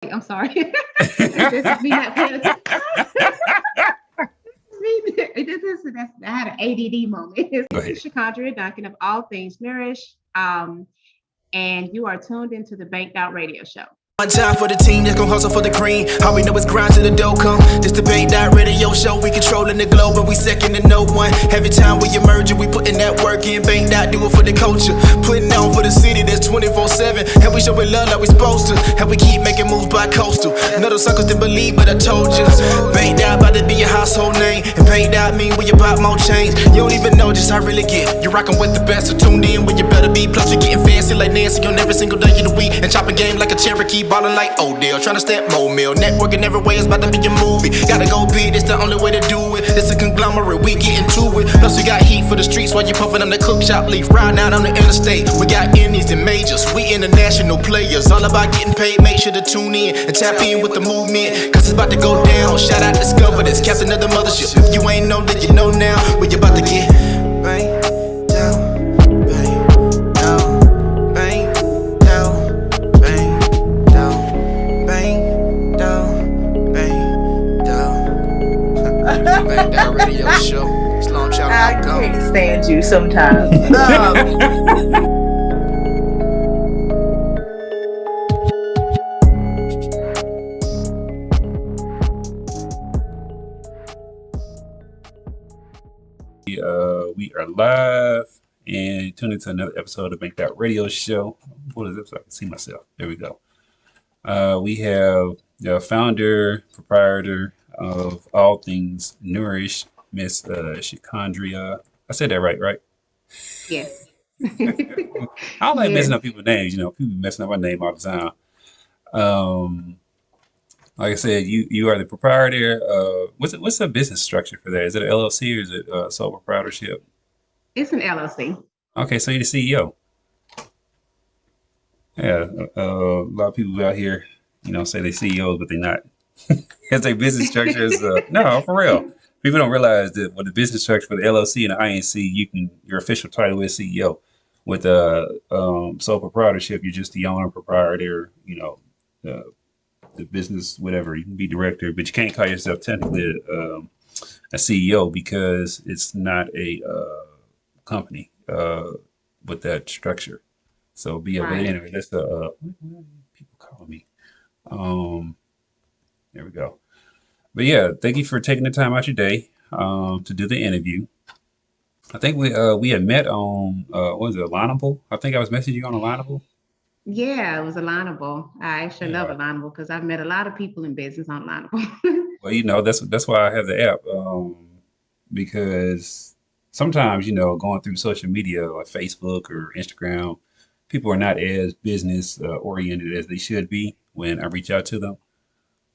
I'm sorry. This is me not paying attention. I had an ADD moment. Go This ahead. is Shecondria Duncan of All Things Nourished. And you are tuned into the Banked Out Radio Show. One time for the team that's gon' hustle for the green. All we know is grind till the dough come. This the Bait Dot Radio Show. We controlling the globe and we second to no one. Every time we emerge, we putting that work in. Bait Dot do it for the culture. Putting on for the city that's 24/7. And we showing love like we supposed to. And we keep making moves by coastal. None of those suckers didn't believe, but I told you. Bait Dot about to be a household name. And Bait Dot mean we about more change. You don't even know just how I really get. You're rocking with the best, so tuned in when you better be. Plus we getting fancy like Nancy on every single day of the week. And chopping game like a Cherokee. Ballin' like Odell, tryna step more mill. Networking every way, it's about to be a movie. Gotta go big, it's the only way to do it. It's a conglomerate, we getting to it. Plus we got heat for the streets while you puffin' on the cook shop leaf. Riding out on the interstate, we got indies and majors. We international players, all about getting paid. Make sure to tune in and tap in with the movement, cause it's about to go down. Shout out Discover, this captain of the mothership. If you ain't know, then you know now. We about to get right down. That radio show. Sloan Child I can't stand you sometimes. We are live and tuned into another episode of Make That Radio Show. What is this? I can see myself. There we go. We have the founder, proprietor of All Things Nourished, Miss Shecondria. I said that right? Yes. I don't like messing up people's names. You know, people messing up my name all the time. Like I said, you are the proprietor. What's the business structure for that? Is it an LLC or is it sole proprietorship? It's an LLC. Okay, so you're the CEO. Yeah, a lot of people out here, say they CEOs, but they're not. Because their business structure is no, for real. People don't realize that with the business structure for the LLC and the INC, your official title is CEO. With sole proprietorship, you're just the owner, proprietor, the business, whatever. You can be director, but you can't call yourself technically a CEO because it's not a company with that structure. So but anyway, that's the people calling me. There we go. But yeah, thank you for taking the time out your day to do the interview. I think we had met on what was it, Alignable? I think I was messaging you on Alignable. Yeah, it was Alignable. I actually love Yeah. Alignable because I've met a lot of people in business on Alignable. Well, that's why I have the app because sometimes going through social media like Facebook or Instagram, people are not as business oriented as they should be when I reach out to them.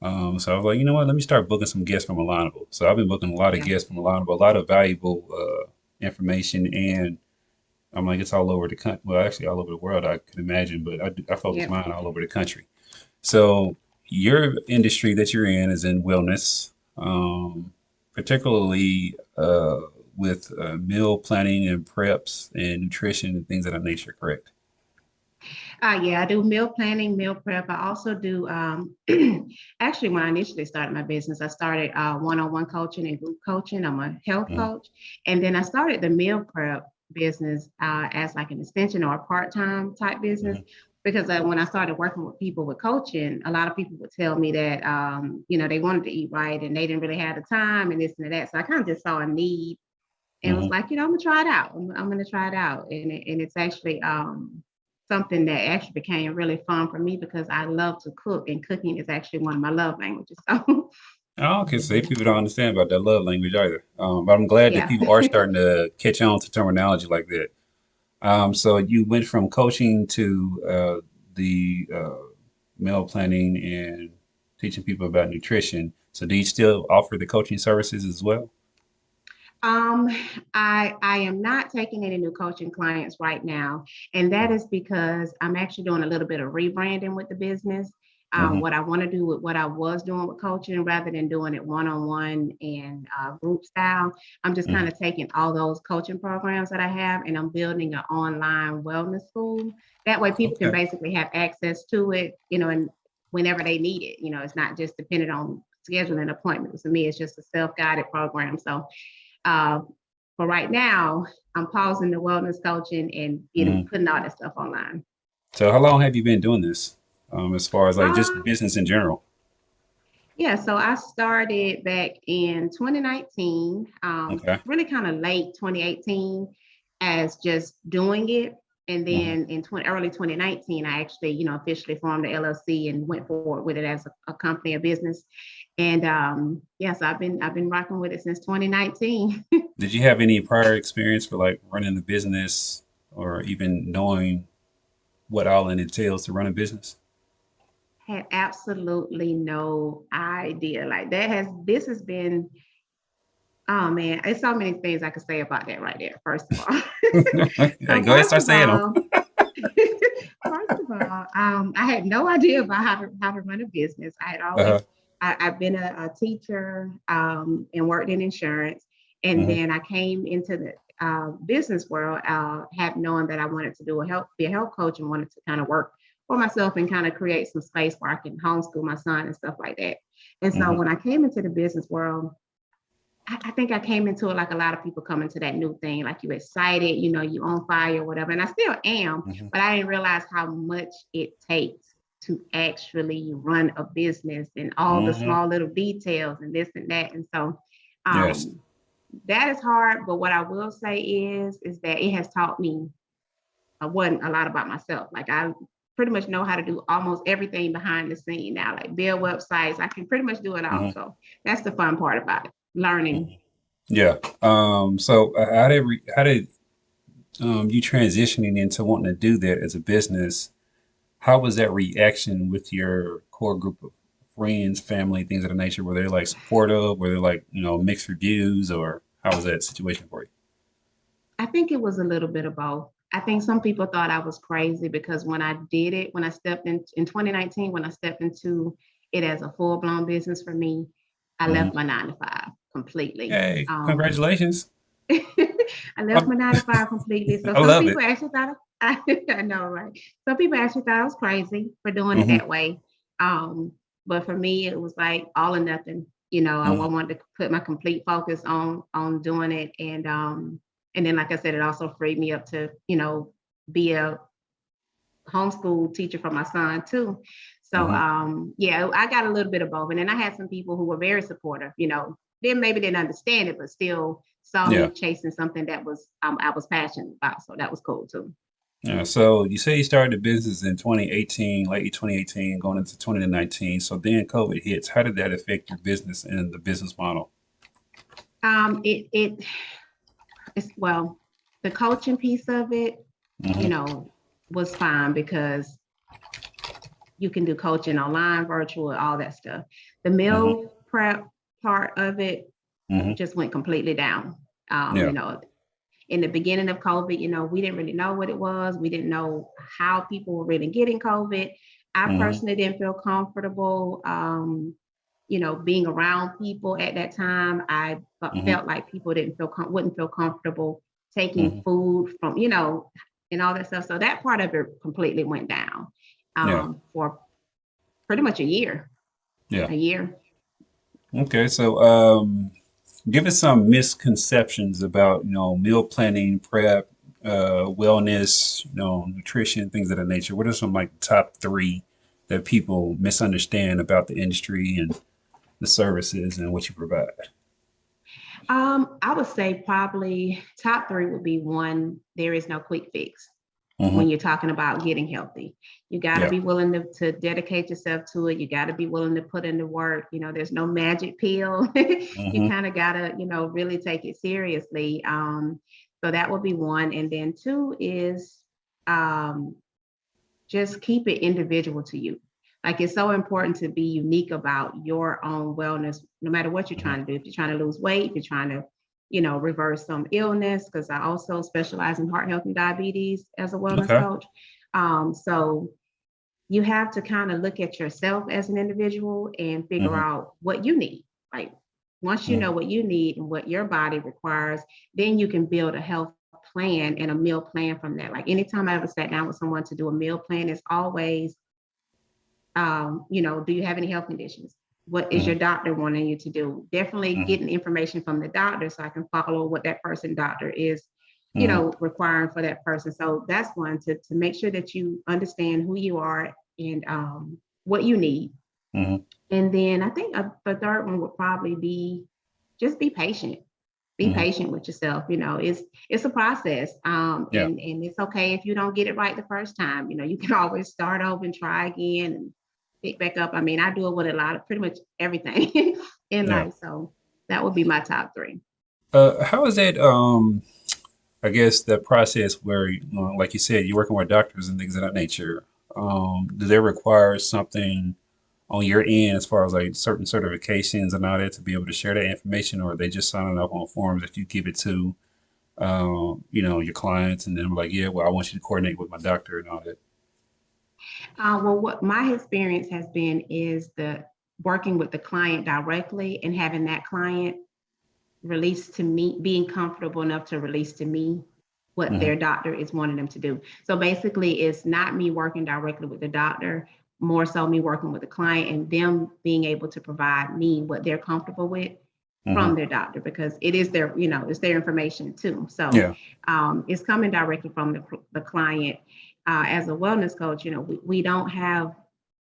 So I was like, you know what? Let me start booking some guests from Alignable. So I've been booking a lot of Yeah. guests from Alignable, a lot of valuable information, and I'm like, it's all over the country. Well, actually, all over the world, I could imagine, but I focus Yep. mine all over the country. So your industry that you're in is in wellness, particularly with meal planning and preps and nutrition and things of that nature, correct? Yeah, I do meal planning, meal prep. I also do, actually, when I initially started my business, I started one-on-one coaching and group coaching. I'm a health Mm-hmm. coach. And then I started the meal prep business as like an extension or a part-time type business. Because when I started working with people with coaching, a lot of people would tell me that, they wanted to eat right and they didn't really have the time and this and that. So I kind of just saw a need and was Mm-hmm. like, I'm gonna try it out. I'm gonna try it out. And it's actually something that actually became really fun for me because I love to cook and cooking is actually one of my love languages. So Oh, okay, so people don't understand about that love language either. But I'm glad that yeah. people are starting to catch on to terminology like that. So you went from coaching to the meal planning and teaching people about nutrition. So do you still offer the coaching services as well? Um, I am not taking any new coaching clients right now, and that is because I'm actually doing a little bit of rebranding with the business. Mm-hmm. What I want to do with what I was doing with coaching, rather than doing it one-on-one and group style, I'm just kind of taking all those coaching programs that I have, and I'm building an online wellness school. That way, people can Okay. basically have access to it, and whenever they need it. It's not just dependent on scheduling appointments. For me, it's just a self-guided program. So for right now, I'm pausing the wellness coaching and putting all that stuff online. So how long have you been doing this? As far as like just Um, business in general? Yeah, so I started back in 2019, Okay. really kind of late 2018 as just doing it. And Hmm. then in early 2019, I actually, officially formed the LLC and went forward with it as a company, a business. And yes, I've been rocking with it since 2019. Did you have any prior experience for like running a business or even knowing what all it entails to run a business? Had absolutely no idea. Like this has been, oh man, it's so many things I could say about that right there, first of all. Hey, So go ahead, start saying them. first of all, I had no idea about how to run a business. Uh-huh. I've been a teacher and worked in insurance, and Hmm. then I came into the business world, have known that I wanted to be a health coach, and wanted to kind of work for myself and kind of create some space where I can homeschool my son and stuff like that. And so Hmm. when I came into the business world, I think I came into it like a lot of people come into that new thing, like you excited, you on fire or whatever. And I still am, Hmm. but I didn't realize how much it takes to actually run a business and all the Hmm. small little details and this and that. And so Yes. um, that is hard. But what I will say is that it has taught me a lot about myself. Like I pretty much know how to do almost everything behind the scene now, like build websites. I can pretty much do it all. Hmm. So that's the fun part about it, learning. Yeah. So how did you transitioning into wanting to do that as a business? How was that reaction with your core group of friends, family, things of the nature? Were they like supportive? Were they like, mixed reviews, or how was that situation for you? I think it was a little bit of both. I think some people thought I was crazy because when I did it, when I stepped in 2019, when I stepped into it as a full blown business for me, I Hmm. left my 9 to 5 completely. Hey, congratulations. I left I, my 9 to 5 completely. So I some love people it. actually thought I know, right? Some people actually thought I was crazy for doing it Hmm. that way. Um, but for me, it was like all or nothing. I Hmm. wanted to put my complete focus on doing it, and then like I said, it also freed me up to be a homeschool teacher for my son too. So Hmm. yeah, I got a little bit of both, and then I had some people who were very supportive. Then maybe didn't understand it, but still saw Yeah. me chasing something that was I was passionate about. So that was cool too. Yeah. So you say you started the business in 2018, late 2018, going into 2019. So then COVID hits. How did that affect your business and the business model? It's well, the coaching piece of it, you Hmm. know, was fine because you can do coaching online, virtual, all that stuff. The Hmm. meal prep part of it Hmm. just went completely down. Yeah. In the beginning of COVID, we didn't really know what it was. We didn't know how people were really getting COVID. I Hmm. personally didn't feel comfortable, being around people at that time. I Hmm. felt like people wouldn't feel comfortable taking Hmm. food from, and all that stuff. So that part of it completely went down Yeah. for pretty much a year. Yeah. A year. Okay. So give us some misconceptions about, meal planning, prep, wellness, nutrition, things of that nature. What are some like top three that people misunderstand about the industry and the services and what you provide? I would say probably top three would be one, there is no quick fix Hmm. when you're talking about getting healthy. You got to Yeah. be willing to dedicate yourself to it. You got to be willing to put in the work. There's no magic pill. You Hmm. kind of got to, really take it seriously. So that would be one. And then two is um, just keep it individual to you. Like it's so important to be unique about your own wellness, no matter what you're Hmm. trying to do. If you're trying to lose weight, if you're trying to, reverse some illness, because I also specialize in heart health and diabetes as a wellness Okay. coach. So you have to kind of look at yourself as an individual and figure Hmm. out what you need. Like once you know Hmm. what you need and what your body requires, then you can build a health plan and a meal plan from that. Like anytime I ever sat down with someone to do a meal plan, it's always Do you have any health conditions? What is your doctor wanting you to do? Definitely getting information from the doctor so I can follow what that doctor is, requiring for that person. So that's one, to make sure that you understand who you are and what you need. And then I think the third one would probably be just be patient. Be patient with yourself. It's a process. And it's okay if you don't get it right the first time. You can always start over and try again and pick back up. I mean, I do it with pretty much everything in life. So that would be my top three. How is that? I guess that process where, like you said, you're working with doctors and things of that nature. Do they require something on your end as far as like certain certifications and all that to be able to share that information, or are they just signing up on forms if you give it to, your clients and then like, yeah, well, I want you to coordinate with my doctor and all that. Well, what my experience has been is the working with the client directly and having that client release to me, being comfortable enough to release to me what their doctor is wanting them to do. So basically, it's not me working directly with the doctor, more so me working with the client and them being able to provide me what they're comfortable with from their doctor, because it is their, it's their information too. So it's coming directly from the client. As a wellness coach, we don't have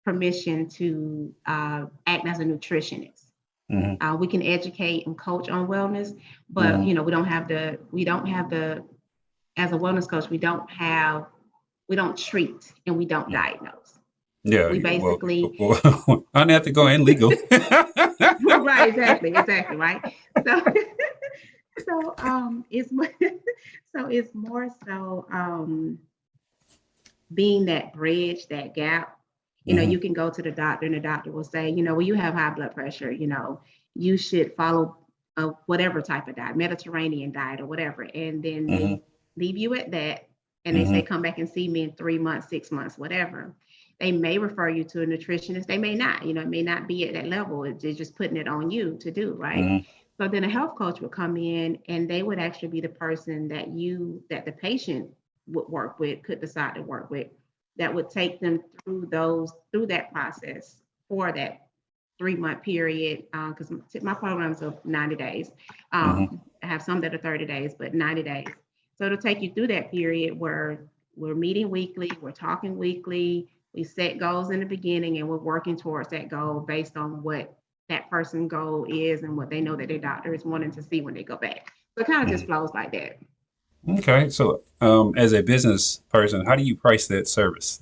permission to act as a nutritionist. We can educate and coach on wellness, but we don't have the, as a wellness coach, we don't treat and we don't diagnose. Yeah, We basically, I don't have to go in legal. right, exactly, right. So, it's it's more so being that bridge, that gap. You can go to the doctor and the doctor will say, well, you have high blood pressure, you should follow whatever type of diet, Mediterranean diet or whatever. And then they leave you at that. And they say, come back and see me in 3 months, 6 months, whatever. They may refer you to a nutritionist. They may not, it may not be at that level. It's just putting it on you to do, right? So then a health coach would come in and they would actually be the person that the patient would work with, could decide to work with, that would take them through that process for that 3-month period. Because my programs are 90 days. I have some that are 30 days, but 90 days. So it'll take you through that period where we're meeting weekly, we're talking weekly, we set goals in the beginning, and we're working towards that goal based on what that person's goal is and what they know that their doctor is wanting to see when they go back. So it kind of just flows like that. Okay, so as a business person, how do you price that service?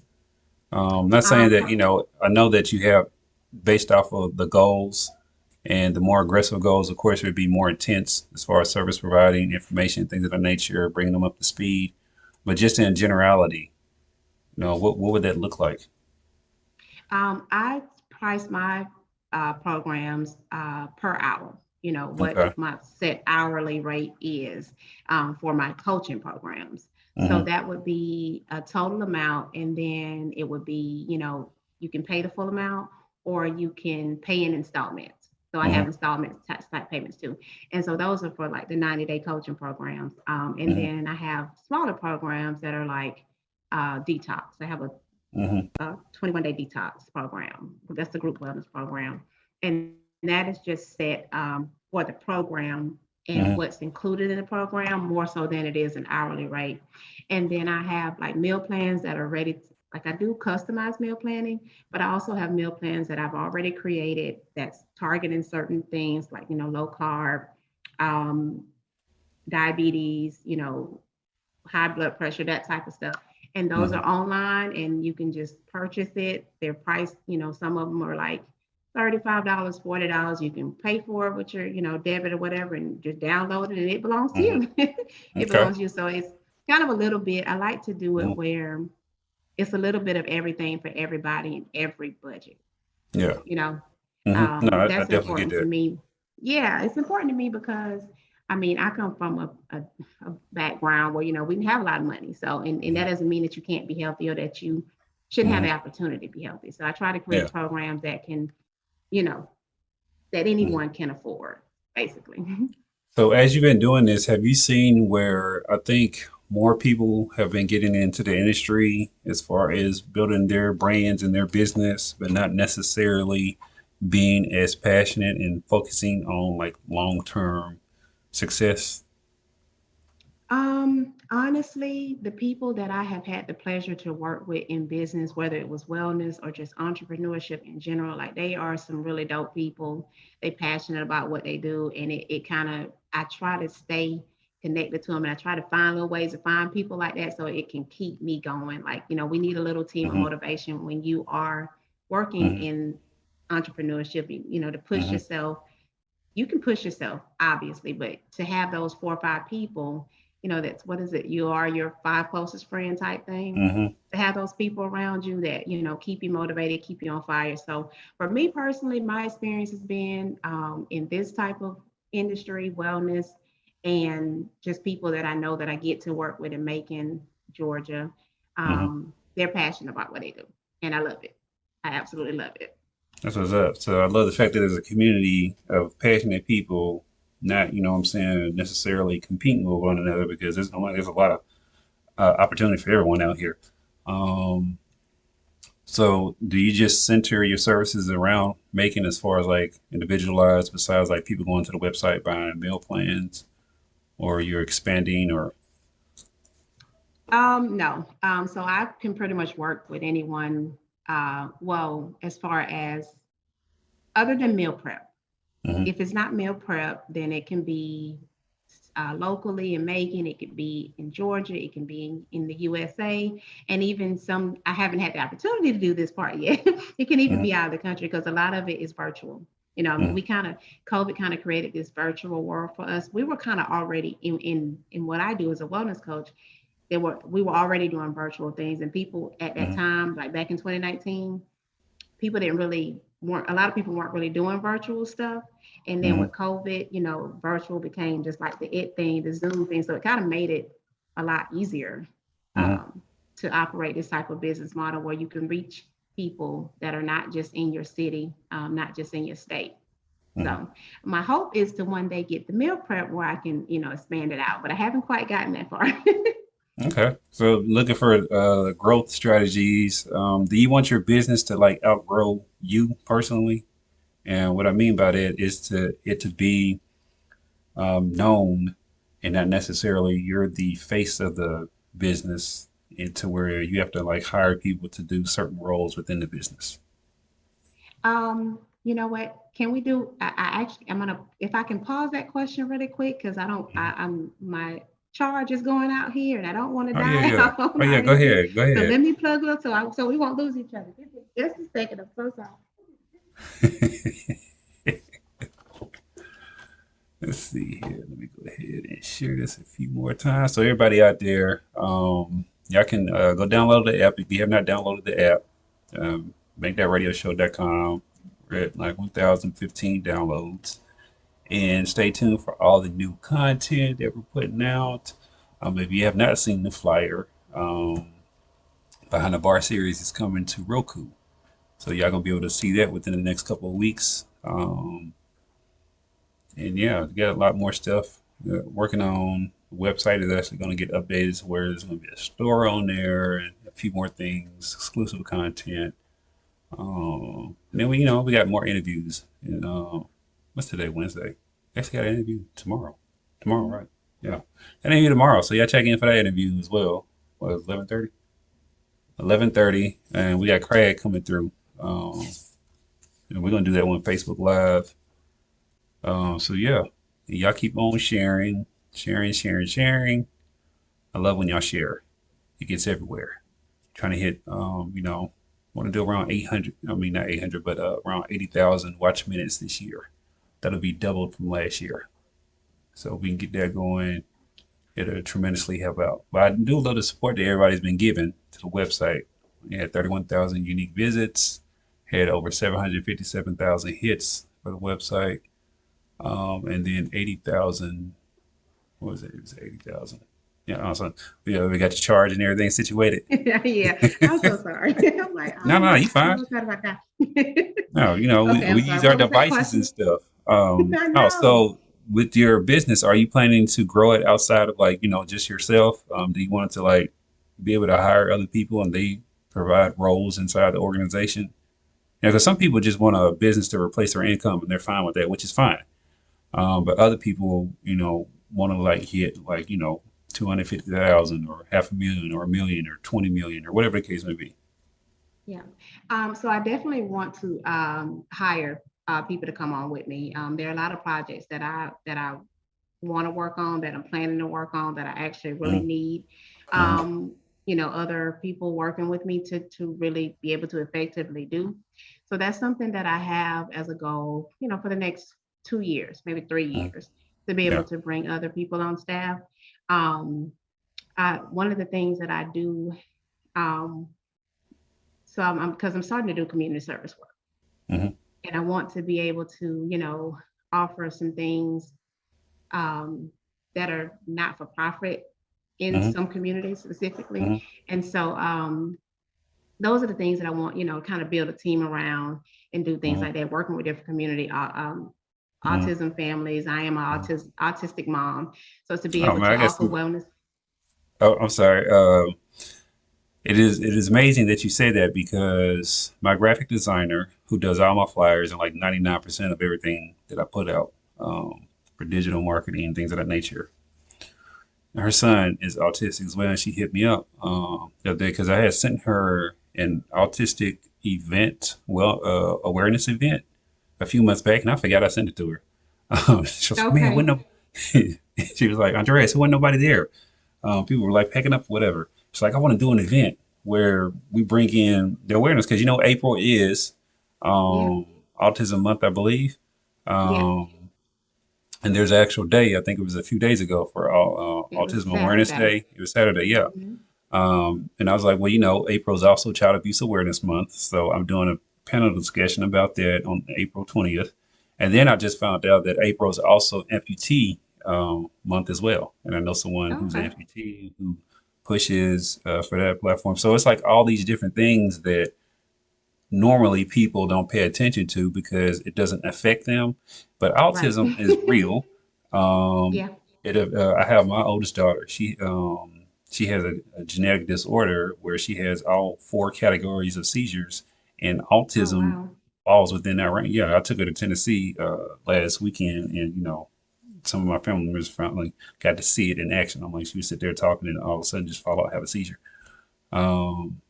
Not saying that, I know that you have based off of the goals, and the more aggressive goals, of course, would be more intense as far as service providing, information, things of that nature, bringing them up to speed. But just in generality, what would that look like? I price my programs per hour. What my set hourly rate is for my coaching programs. So that would be a total amount, and then it would be, you can pay the full amount or you can pay in installments. So I have installment type payments too. And so those are for like the 90-day coaching programs. And then I have smaller programs that are like detox. I have a 21-day detox program. That's the group wellness program. And that is just set for the program and what's included in the program, more so than it is an hourly rate. And then I have like meal plans that are ready to, like I do customized meal planning, but I also have meal plans that I've already created that's targeting certain things like, low carb, diabetes, high blood pressure, that type of stuff. And those are online and you can just purchase it. They're priced, some of them are like $35, $40. You can pay for it with your, debit or whatever, and just download it and it belongs to you. It belongs to you. So it's kind of a little bit, I like to do it where it's a little bit of everything for everybody in every budget. Yeah. No, I that's definitely important get to that. me. Yeah, it's important to me because I come from a background where, we have a lot of money. So, and that doesn't mean that you can't be healthy or that you shouldn't have the opportunity to be healthy. So I try to create programs that can, that anyone can afford, basically. So as you've been doing this, have you seen where I think more people have been getting into the industry as far as building their brands and their business, but not necessarily being as passionate and focusing on like long-term success. Honestly, the people that I have had the pleasure to work with in business, whether it was wellness or just entrepreneurship in general, like they are some really dope people. They passionate about what they do, and it kind of I try to stay connected to them, and I try to find little ways to find people like that so it can keep me going. Like we need a little team of Hmm. motivation when you are working Hmm. in entrepreneurship. To push Hmm. yourself, you can push yourself, obviously, but to have those 4 or 5 people, that's what is it? You are your 5 closest friend type thing. Hmm. To have those people around you that, keep you motivated, keep you on fire. So for me personally, my experience has been in this type of industry, wellness, and just people that I know that I get to work with in Macon, Georgia. Hmm. They're passionate about what they do, and I love it. I absolutely love it. That's what's up. So I love the fact that there's a community of passionate people, not, you know what I'm saying, necessarily competing with one another because there's a lot of opportunity for everyone out here. Um, so do you just center your services around making as far as like individualized besides like people going to the website buying meal plans or you're expanding or No. So I can pretty much work with anyone. Well, as far as other than meal prep. Mhm, If it's not meal prep, then it can be locally in Macon, it could be in Georgia, it can be in the USA, and even some, I haven't had the opportunity to do this part yet. It can even mhm, be out of the country because a lot of it is virtual. mhm, We COVID kind of created this virtual world for us. We were kind of already in what I do as a wellness coach. We were already doing virtual things, and people at that mhm, time, like back in 2019, people didn't really weren't a lot of people weren't really doing virtual stuff. And then mhm, with COVID, virtual became just like the it thing, the Zoom thing. So it kind of made it a lot easier mhm, um, to operate this type of business model where you can reach people that are not just in your city, not just in your state. mhm. So my hope is to one day get the meal prep where I can, expand it out, but I haven't quite gotten that far. Okay. So looking for growth strategies. Do you want your business to like outgrow you personally? And what I mean by that is to it to be known and not necessarily you're the face of the business into where you have to like hire people to do certain roles within the business. You know what? Can we do? I'm gonna, if I can pause that question really quick, because I don't, Mhm. I'm my charge is going out here, and I don't want to Oh yeah, die yeah. out on Oh yeah, our go interview. ahead. Go So ahead. let me plug up so we won't lose each other. Give me just a second. I'm so sorry. Let's see here. Let me go ahead and share this a few more times. So everybody out there, y'all can go download the app if you have not downloaded the app. MakeThatRadioShow.com. We're at like 1,015 downloads. And stay tuned for all the new content that we're putting out. If you have not seen the flyer, Behind the Bar series is coming to Roku. So y'all gonna be able to see that within the next couple of weeks. And yeah, we got a lot more stuff working on. The website is actually going to get updated to where there's going to be a store on there and a few more things, exclusive content. And then we got more interviews. And what's today? Wednesday. Actually, got an interview tomorrow. Tomorrow, right? Yeah, an interview tomorrow. So y'all check in for that interview as well. What, 11:30? 11:30, and we got Craig coming through. And we're gonna do that on Facebook Live. So yeah, y'all keep on sharing, sharing, sharing, sharing. I love when y'all share. It gets everywhere. Trying to hit, want to do around 800. I mean, not 800, but around 80,000 watch minutes this year. That'll be doubled from last year. So if we can get that going, it'll tremendously help out. But I do love the support that everybody's been giving to the website. We had 31,000 unique visits, had over 757,000 hits for the website, and then 80,000. What was it? It was 80,000. Yeah, awesome. We got the charge and everything situated. Yeah, I'm so sorry. I'm like, No, oh no, my, you I'm fine. so sorry about that. No, Okay, we I'm sorry. use our What was that devices and question? stuff. I Oh, know. so with your business, are you planning to grow it outside of like, just yourself? Do you want it to like be able to hire other people and they provide roles inside the organization? Because some people just want a business to replace their income and they're fine with that, which is fine. But other people, want to like hit like, 250,000 or 500,000 or 1 million or 20 million or whatever the case may be. Yeah. So I definitely want to hire people to come on with me. There are a lot of projects that I want to work on, that I'm planning to work on, that I actually really Mhm, need mhm, other people working with me to really be able to effectively do. So that's something that I have as a goal, for the next 2 years, maybe three mhm. years, to be able Yeah. to bring other people on staff. Um, One of the things that I do, um, so I'm because I'm starting to do community service work, Hmm. and I want to be able to, offer some things um, that are not for profit in Hmm. some communities specifically. Hmm. And so those are the things that I want, kind of build a team around and do things Hmm. like that, working with different community Hmm. autism families. I am an autistic mom. So to be Oh able man, to I guess. offer wellness. Oh, I'm sorry. It is amazing that you say that because my graphic designer, who does all my flyers and like 99% of everything that I put out for digital marketing and things of that nature, her son is autistic as well, and she hit me up the other day because I had sent her an autistic event, awareness event a few months back, and I forgot I sent it to her. She was like, "Man, when Okay. no," she was like, "Andreas, there wasn't nobody there." People were like packing up, whatever. She's like, "I want to do an event where we bring in the awareness because April is Yeah. Autism Month, I believe." Yeah. Um, and there's an actual day, I think it was a few days ago for It was Autism Awareness Saturday. Day. It was Saturday, yeah. Hmm. And I was like, well, April is also Child Abuse Awareness Month. So I'm doing a panel discussion about that on April 20th. And then I just found out that April is also amputee month as well. And I know someone who's an Okay. amputee who pushes for that platform. So it's like all these different things that normally people don't pay attention to because it doesn't affect them. But Right. autism is real. Um, Yeah. I have my oldest daughter. She has a genetic disorder where she has all four categories of seizures, and Oh, autism wow. falls within that range. Yeah, I took her to Tennessee last weekend, and some of my family members finally got to see it in action. I'm like, she would sit there talking, and all of a sudden just fall out, have a seizure. Um,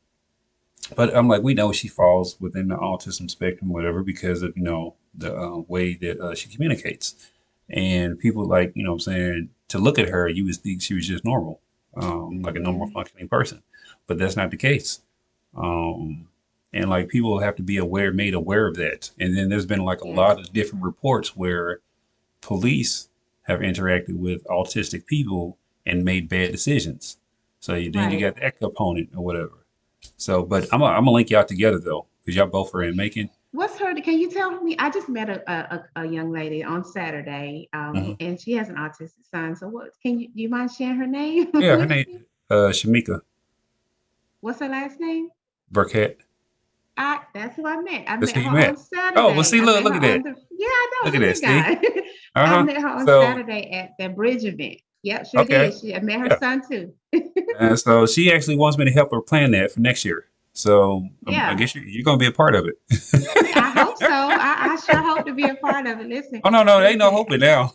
but I'm like, we know she falls within the autism spectrum, whatever, because of the way that she communicates. And people like, what I'm saying, to look at her, you would think she was just normal, like a normal Hmm. functioning person, but that's not the case. Um, and like people have to be made aware of that. And then there's been like a Yeah. lot of different reports where police have interacted with autistic people and made bad decisions. So then you Right. got that component or whatever. So, but I'm gonna link y'all together though, because y'all both are in Macon. What's her? Can you tell me? I just met a young lady on Saturday, Hmm. and she has an autistic son. So, what can you? Do you mind sharing her name Yeah, her with name me? Shamika What's her last name? Burkett. That's who I met. I That's met who her you on met. Oh, well, Saturday. see, I look, met look her at on that. the. Yeah, I know. Look at Look that. at See. God. Uh I huh. met her on So, Saturday at the bridge event. Yep, sure okay. did. I met her Yeah. son too. And so she actually wants me to help her plan that for next year. So I Yeah, guess you're gonna be a part of I hope so. it. I sure hope to be a part of it. Listen, Oh no, no, there ain't no listen. hoping now.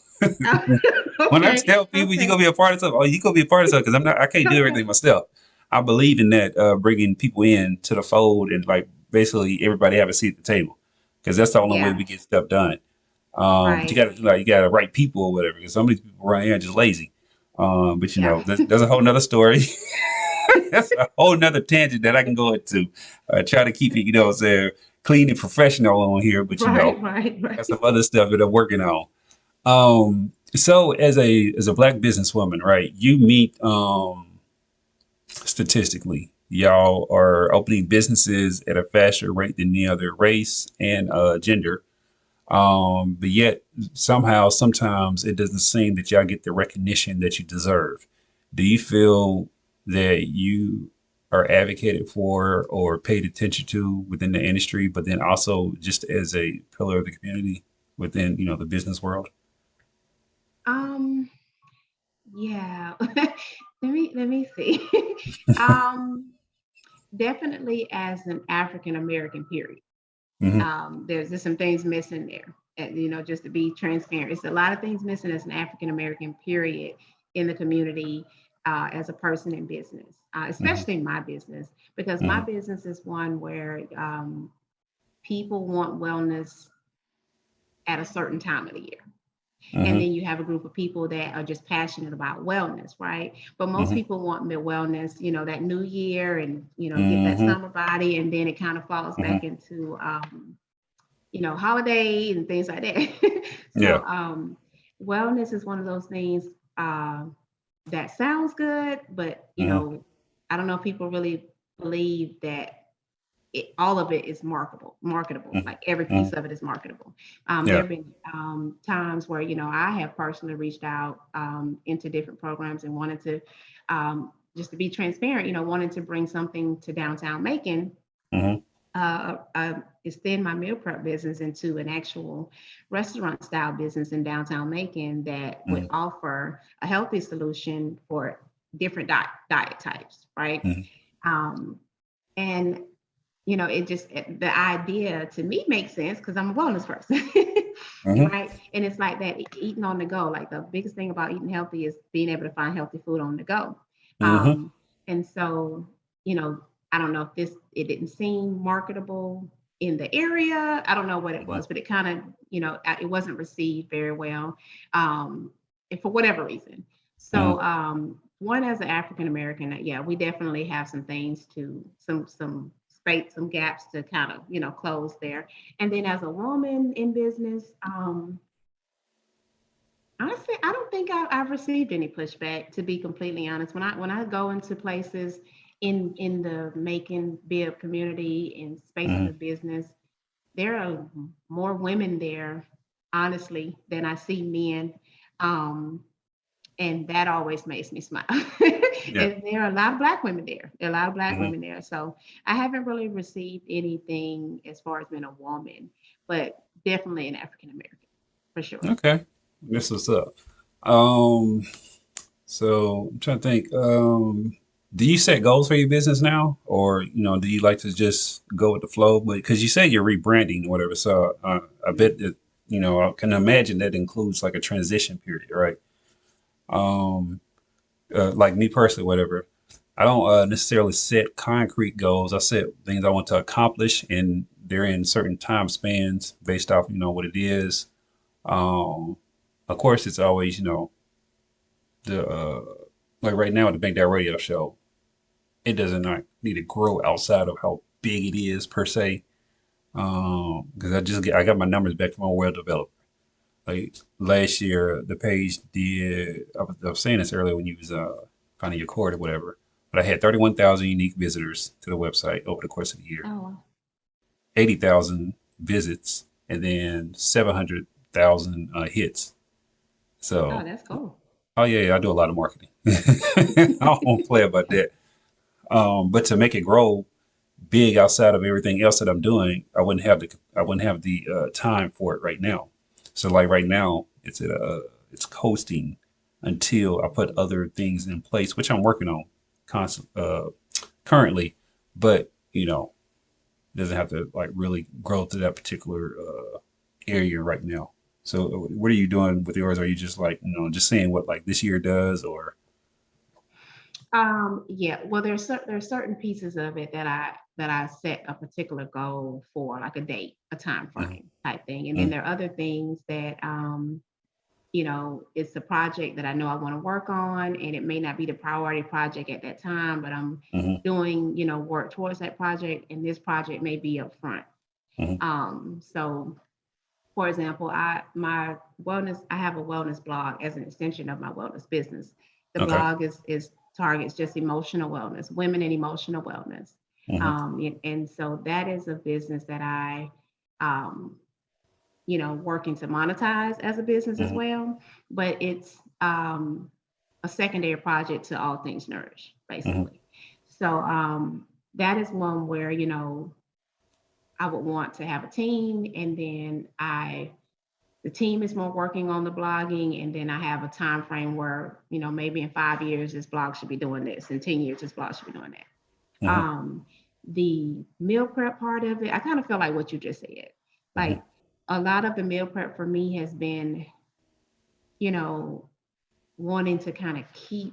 When I Okay, tell people you're okay, gonna be a part of something, oh, you gonna be a part of something because I can't do okay. everything myself. I believe in that bringing people in to the fold and like basically everybody have a seat at the table because that's the only way Yeah, we get stuff done. But you right. got to you got to right people or whatever because some of these people around here are just lazy. But Yeah. there's a whole nother story. That's a whole nother tangent that I can go into. Try to keep it, what I'm saying, clean and professional on here, but Right, right, got right. some other stuff that I'm working on. So as a black businesswoman, right, you meet statistically, y'all are opening businesses at a faster rate than the other race and gender. But yet somehow, sometimes it doesn't seem that y'all get the recognition that you deserve. Do you feel that you are advocated for or paid attention to within the industry, but then also just as a pillar of the community within, the business world? Um, yeah. let me see. um, Definitely as an African American, period. Hmm. There's just some things missing there. And, just to be transparent, it's a lot of things missing as an African American, period, in the community, as a person in business, Hmm. especially my business, because my Hmm. business is one where people want wellness at a certain time of the year. And Hmm. then you have a group of people that are just passionate about wellness, right? But most Hmm. people want their wellness, that new year, and get that Hmm. summer body, and then it kind of falls Hmm. back into holiday and things like that. Yeah. So wellness is one of those things that sounds good, but Hmm. I don't know if people really believe that all of it is marketable. Hmm. Like every Hmm. piece of it is marketable. There Yeah. have been times where I have personally reached out into different programs and wanted to, just to be transparent, wanted to bring something to downtown Macon, Hmm. extend my meal prep business into an actual restaurant style business in downtown Macon that would Hmm. offer a healthy solution for different diet types, right? Hmm. Um, and the idea to me makes sense because I'm a wellness person. Hmm. Right? And it's like that eating on the go. Like the biggest thing about eating healthy is being able to find healthy food on the go. Hmm. And so, you know, I don't know if it didn't seem marketable in the area. I don't know what it Hmm. was, but it kind of, it wasn't received very well, and for whatever reason. Hmm. So, one as an African American, yeah, we definitely have some things to some space, some gaps to kind of close there. And then as a woman in business, honestly, I don't think I've received any pushback. To be completely honest, when I go into places in the Macon Bib community in spaces Hmm. of business, there are more women there, honestly, than I see men. Um, and that always makes me smile. Yeah. And there are a lot of black women there. There are a lot of black Hmm. women there. So I haven't really received anything as far as being a woman, but definitely an African American for sure. Okay. This is up. Um, so I'm trying to think. Do you set goals for your business now, or do you like to just go with the flow? But because you say you're rebranding or whatever, so I bet that I can imagine that includes like a transition period, right? Um, like me personally, whatever. I don't necessarily set concrete goals. I set things I want to accomplish, and they're in certain time spans based off what it is. Um, of course, it's always the like right now at the Bank That Radio show, it doesn't not need to grow outside of how big it is per se. Because I got my numbers back from a web developer. Like last year, the page did. I was saying this earlier when you was finding your cord or whatever. But I had 31,000 unique visitors to the website over the course of the year, Oh, 80,000 visits, and then 700,000 hits. oh, So, that's cool. oh yeah, I do a lot of marketing. I won't play about that. But to make it grow big outside of everything else that I'm doing, I wouldn't have the time for it right now. So like right now, it's coasting until I put other things in place, which I'm working on currently, but doesn't have to like really grow to that particular area right now. So what are you doing with yours? Are you just like just seeing what like this year does, or Yeah, well, there's certain pieces of it that I set a particular goal for, like a date, a time Mhm. frame type thing, and then Mhm. there are other things that it's a project that I know I want to work on, and it may not be the priority project at that time, but I'm Mhm. doing, work towards that project, and this project may be up front. Mhm. So for example, I have a wellness blog as an extension of my wellness business. The Okay. blog is targets just emotional wellness, women and emotional wellness. Mhm. And so that is a business that I um, working to monetize as a business as Mhm. well. But it's a secondary project to all things nourished, Mhm. basically. So that is one where, I would want to have a team, and then I the team is more working on the blogging, and then I have a time frame where, maybe in 5 years this blog should be doing this, in 10 years this blog should be doing that. Hmm. The meal prep part of it, I kind of feel like what you just said. Hmm. Like a lot of the meal prep for me has been, you know, wanting to kind of keep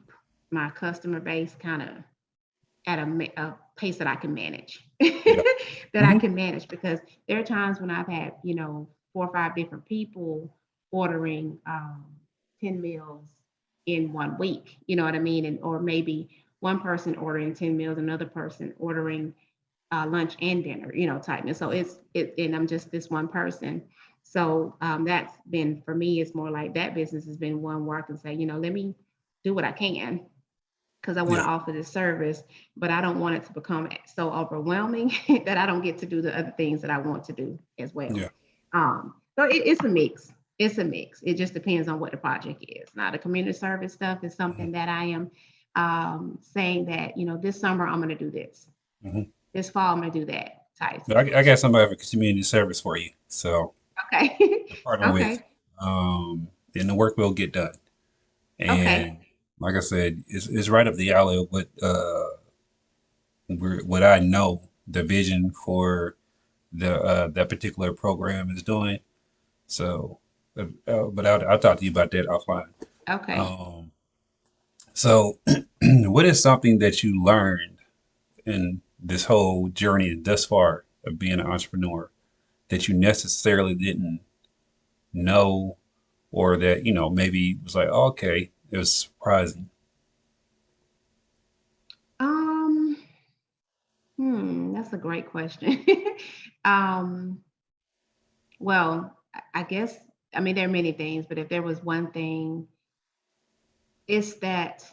my customer base kind of at a pace that I can manage, Yeah. that I Hmm. can manage, because there are times when I've had, 4 or 5 different people ordering 10 meals in 1 week, you know what I mean? And, or maybe one person ordering 10 meals, another person ordering lunch and dinner, type. And so and I'm just this one person. So that's been, for me, it's more like that business has been one where I can say, let me do what I can, because I want Yeah. to offer this service, but I don't want it to become so overwhelming that I don't get to do the other things that I want to do as well. Yeah. So it's a mix. It's a mix. It just depends on what the project is. Now, the community service stuff is Hmm. something that I am saying that, this summer I'm going to do this. Hmm. This fall I'm going to do that type I got situation. somebody for community service for you. So Okay. to partner with, Okay. then the work will get done. Okay. And like I said, it's right up the alley of what I know the vision for the that particular program is doing. So, but I'll talk to you about that offline. Okay. Um, so, what is something that you learned in this whole journey thus far of being an entrepreneur that you necessarily didn't know, or that maybe was like, oh, okay, it was surprising. Um, that's a great question. um, well, I guess, I mean, there are many things, but if there was one thing, it's that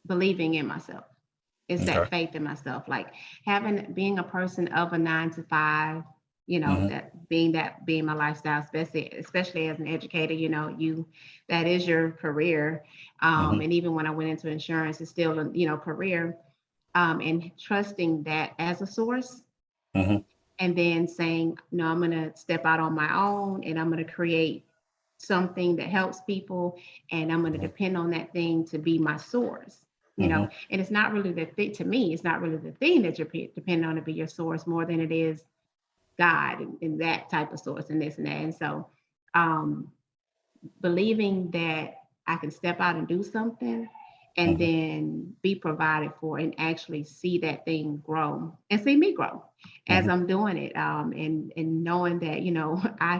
believing in myself. It's Okay. that faith in myself. Like being a person of a 9 to 5, Hmm. being my lifestyle, especially as an educator, that is your career. Hmm. And even when I went into insurance, it's still a, career. And trusting that as a source, Hmm. and then saying, no, I'm going to step out on my own, and I'm going to create something that helps people, and I'm going to Hmm. depend on that thing to be my source. Hmm. And it's not really the thing to me, it's not really the thing that you're depending on to be your source, more than it is God, and that type of source, and this and that. And so um, believing that I can step out and do something, and Hmm. then be provided for, and actually see that thing grow and see me grow as Hmm. I'm doing it. And knowing that, I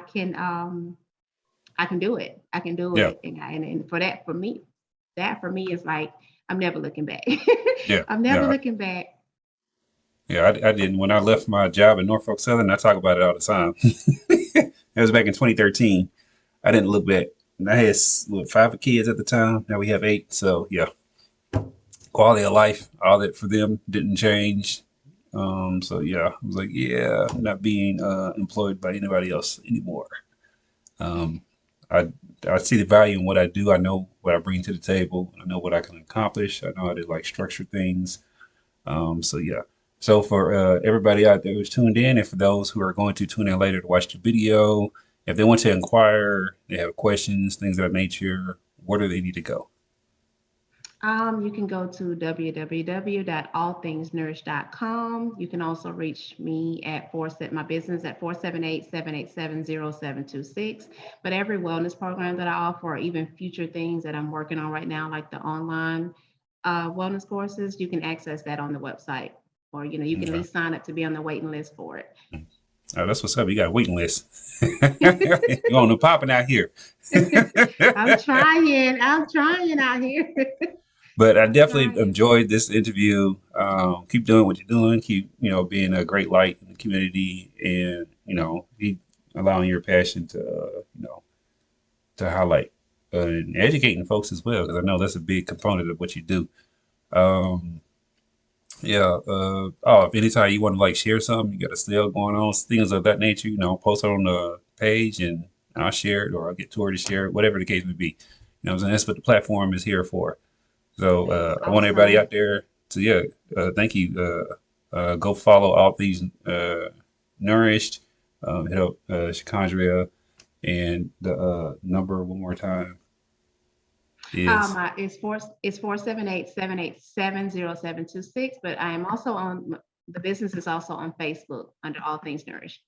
can do it. I can do Yeah. it. And for that, for me is like, I'm never looking back. Yeah. I'm never Yeah. looking back. Yeah. I didn't. When I left my job at Norfolk Southern, I talk about it all the time. It was back in 2013. I didn't look back. And I had what, 5 kids at the time. Now we have 8. So yeah, quality of life, all that for them didn't change. So yeah, I was like, yeah, I'm not being employed by anybody else anymore. Um, I I see the value in what I do. I know what I bring to the table. I know what I can accomplish. I know how to like structure things. So yeah. So for everybody out there who's tuned in, and for those who are going to tune in later to watch the video, if they want to inquire, they have questions, things of that nature, where do they need to go? You can go to www.allthingsnourished.com. You can also reach me at my business at 478-787-0726. But every wellness program that I offer, or even future things that I'm working on right now, like the online wellness courses, you can access that on the website. Or, you can at Okay. least sign up to be on the waiting list for it. Oh, that's what's up. You got a waiting list. You on the popping out here. I'm trying out here. But I I'm definitely trying. enjoyed this interview. Keep doing what you're doing. Keep, being a great light in the community, and keep allowing your passion to, to highlight and educating folks as well, because I know that's a big component of what you do. Um, yeah. Oh, if anytime you want to like share something, you got a sale going on, things of that nature, post it on the page, and I'll share it, or I'll get Tori to share it, whatever the case may be. What I'm saying? That's what the platform is here for. So I want everybody Awesome. out there to, yeah, thank you. Go follow all these Nourished, hit up Shecondria, And the number one more time is It's 478-787-0726, but I am also on, the business is also on Facebook under All Things Nourished.